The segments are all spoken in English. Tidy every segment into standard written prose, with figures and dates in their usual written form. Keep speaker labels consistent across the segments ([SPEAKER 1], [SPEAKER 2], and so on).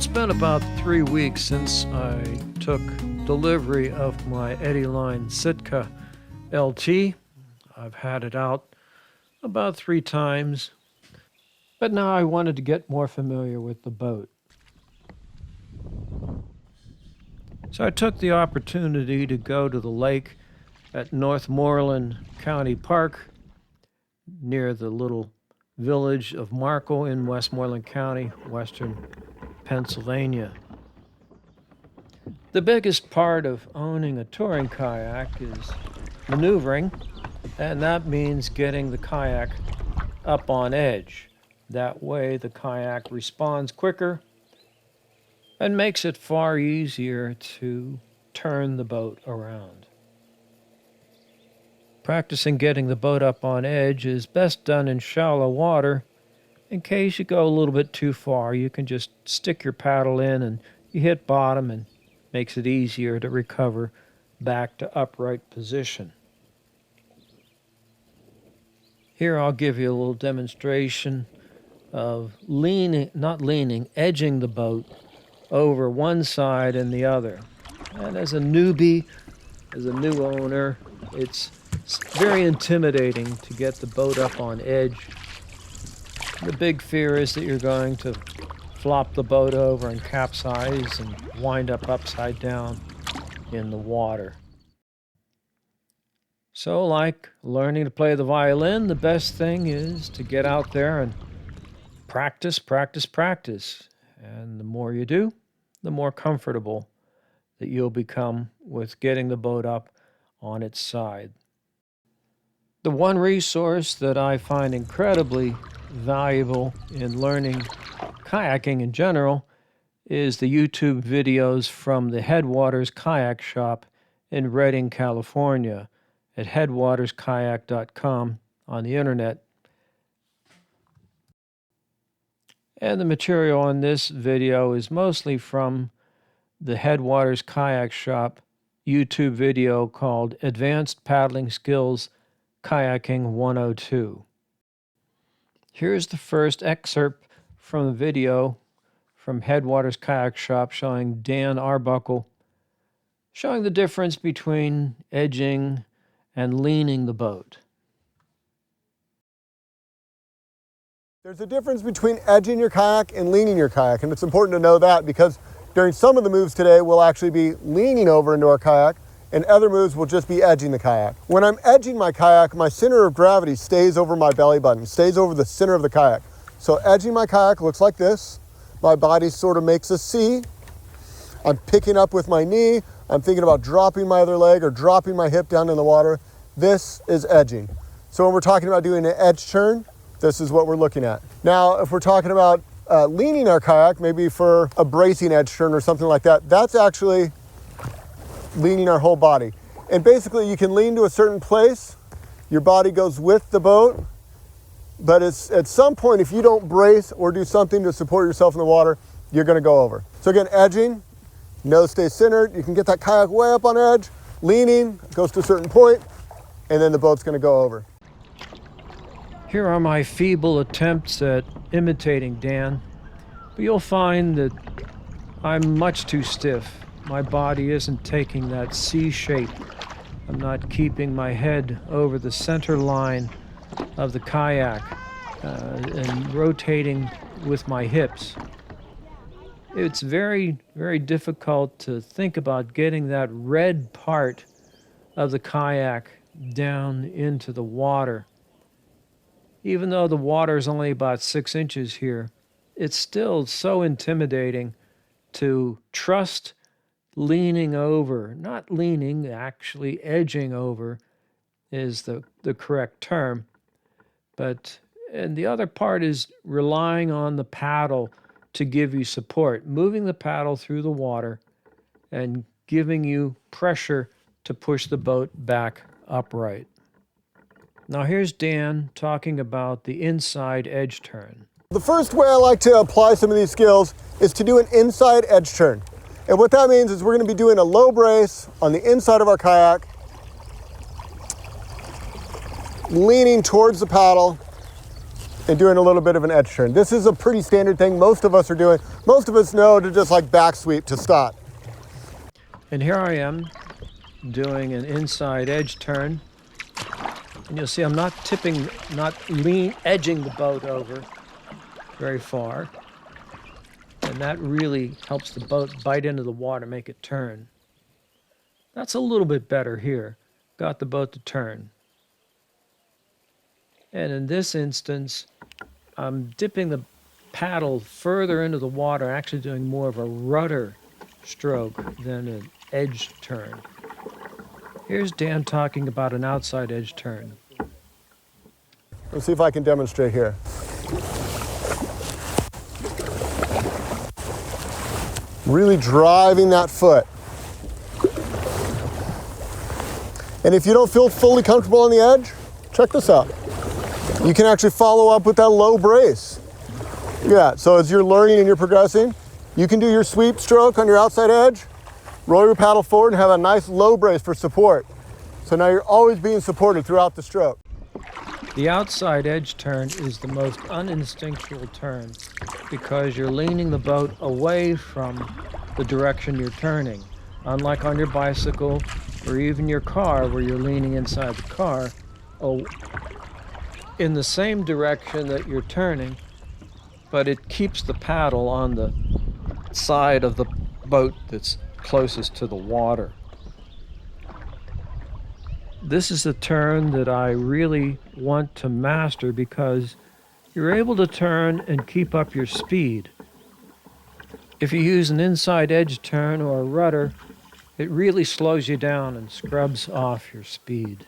[SPEAKER 1] it's been about 3 weeks since I took delivery of my Eddyline Sitka LT. I've had it out about 3 times, but now I wanted to get more familiar with the boat. So I took the opportunity to go to the lake at Northmoreland County Park near the little village of Markle in Westmoreland County, western Pennsylvania. The biggest part of owning a touring kayak is maneuvering, and that means getting the kayak up on edge. That way the kayak responds quicker and makes it far easier to turn the boat around. Practicing getting the boat up on edge is best done in shallow water. In case you go a little bit too far, you can just stick your paddle in and you hit bottom, and makes it easier to recover back to upright position. Here I'll give you a little demonstration of edging the boat over one side and the other. And as a newbie, as a new owner, it's very intimidating to get the boat up on edge. The big fear is that you're going to flop the boat over and capsize and wind up upside down in the water. So, like learning to play the violin, the best thing is to get out there and practice, practice, practice. And the more you do, the more comfortable that you'll become with getting the boat up on its side. The one resource that I find incredibly valuable in learning kayaking in general is the YouTube videos from the Headwaters Kayak Shop in Redding, California at headwaterskayak.com on the internet. And the material on this video is mostly from the Headwaters Kayak Shop YouTube video called Advanced Paddling Skills Kayaking 102. Here's the first excerpt from the video from Headwaters Kayak Shop showing Dan Arbuckle showing the difference between edging and leaning the boat.
[SPEAKER 2] There's a difference between edging your kayak and leaning your kayak, and it's important to know that because during some of the moves today we'll actually be leaning over into our kayak, and other moves will just be edging the kayak. When I'm edging my kayak, my center of gravity stays over my belly button, stays over the center of the kayak. So edging my kayak looks like this. My body sort of makes a C. I'm picking up with my knee. I'm thinking about dropping my other leg or dropping my hip down in the water. This is edging. So when we're talking about doing an edge turn, this is what we're looking at. Now, if we're talking about leaning our kayak, maybe for a bracing edge turn or something like that, that's actually leaning our whole body. And basically you can lean to a certain place, your body goes with the boat, but it's at some point if you don't brace or do something to support yourself in the water, you're gonna go over. So again, edging, nose stays centered, you can get that kayak way up on edge, leaning, goes to a certain point, and then the boat's gonna go over.
[SPEAKER 1] Here are my feeble attempts at imitating Dan, but you'll find that I'm much too stiff. My body isn't taking that C shape. I'm not keeping my head over the center line of the kayak and rotating with my hips. It's very, very difficult to think about getting that red part of the kayak down into the water. Even though the water is only about 6 inches here, it's still so intimidating to trust leaning over, not leaning, actually edging over is the correct term. And the other part is relying on the paddle to give you support, moving the paddle through the water and giving you pressure to push the boat back upright. Now here's Dan talking about the inside edge turn.
[SPEAKER 2] The first way I like to apply some of these skills is to do an inside edge turn. And what that means is we're going to be doing a low brace on the inside of our kayak, leaning towards the paddle, and doing a little bit of an edge turn. This is a pretty standard thing most of us are doing. Most of us know to just like back sweep to stop.
[SPEAKER 1] And here I am doing an inside edge turn. And you'll see I'm not tipping, not edging the boat over very far. And that really helps the boat bite into the water, make it turn. That's a little bit better here. Got the boat to turn. And in this instance, I'm dipping the paddle further into the water, actually doing more of a rudder stroke than an edge turn. Here's Dan talking about an outside edge turn.
[SPEAKER 2] Let's see if I can demonstrate here. Really driving that foot. And if you don't feel fully comfortable on the edge, check this out. You can actually follow up with that low brace. Yeah, so as you're learning and you're progressing, you can do your sweep stroke on your outside edge, roll your paddle forward and have a nice low brace for support. So now you're always being supported throughout the stroke.
[SPEAKER 1] The outside edge turn is the most uninstinctual turn because you're leaning the boat away from the direction you're turning. Unlike on your bicycle or even your car where you're leaning inside the car, in the same direction that you're turning, but it keeps the paddle on the side of the boat that's closest to the water. This is a turn that I really want to master because you're able to turn and keep up your speed. If you use an inside edge turn or a rudder, it really slows you down and scrubs off your speed.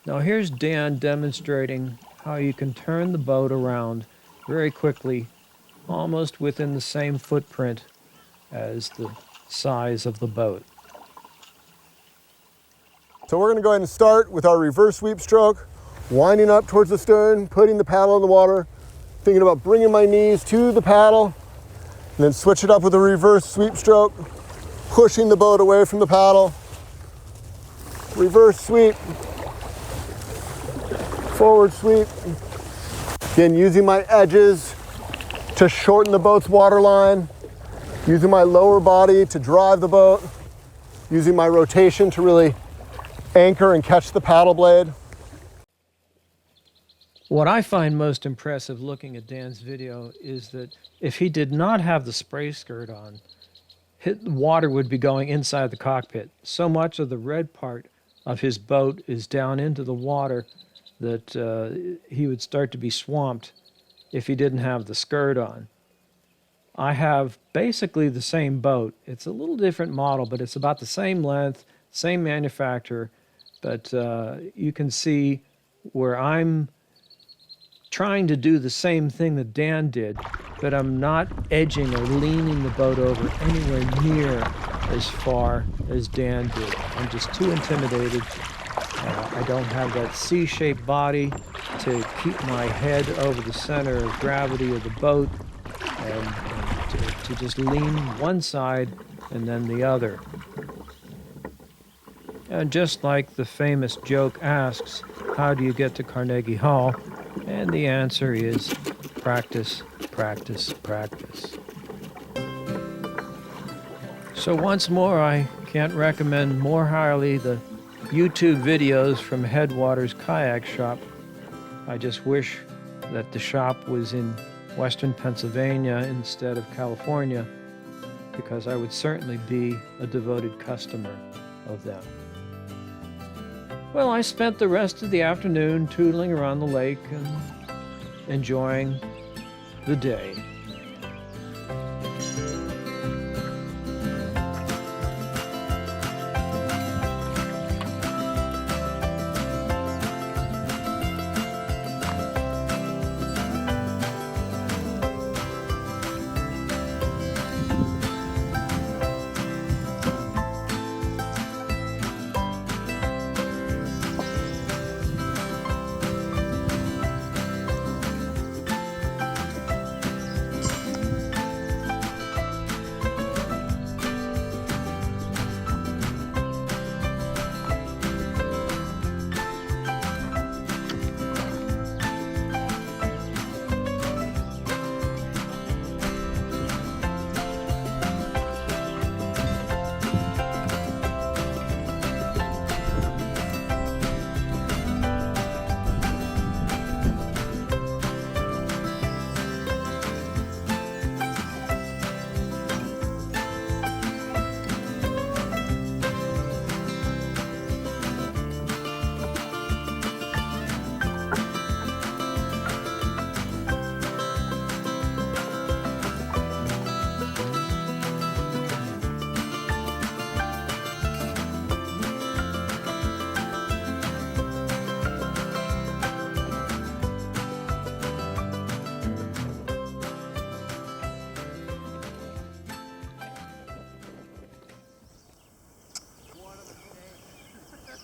[SPEAKER 1] Now here's Dan demonstrating how you can turn the boat around very quickly, almost within the same footprint as the size of the boat.
[SPEAKER 2] So we're going to go ahead and start with our reverse sweep stroke, winding up towards the stern, putting the paddle in the water, thinking about bringing my knees to the paddle, and then switch it up with a reverse sweep stroke, pushing the boat away from the paddle, reverse sweep, forward sweep. Again, using my edges to shorten the boat's water line, using my lower body to drive the boat, using my rotation to really anchor and catch the paddle blade.
[SPEAKER 1] What I find most impressive looking at Dan's video is that if he did not have the spray skirt on, water would be going inside the cockpit. So much of the red part of his boat is down into the water that he would start to be swamped if he didn't have the skirt on. I have basically the same boat. It's a little different model, but it's about the same length, same manufacturer. But you can see where I'm trying to do the same thing that Dan did, but I'm not edging or leaning the boat over anywhere near as far as Dan did. I'm just too intimidated. I don't have that C-shaped body to keep my head over the center of gravity of the boat and to just lean one side and then the other. And just like the famous joke asks, how do you get to Carnegie Hall? And the answer is practice, practice, practice. So once more, I can't recommend more highly the YouTube videos from Headwater's Kayak Shop. I just wish that the shop was in Western Pennsylvania instead of California, because I would certainly be a devoted customer of them. Well, I spent the rest of the afternoon tootling around the lake and enjoying the day.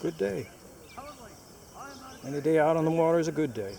[SPEAKER 3] Good day. Any day out on the water is a good day.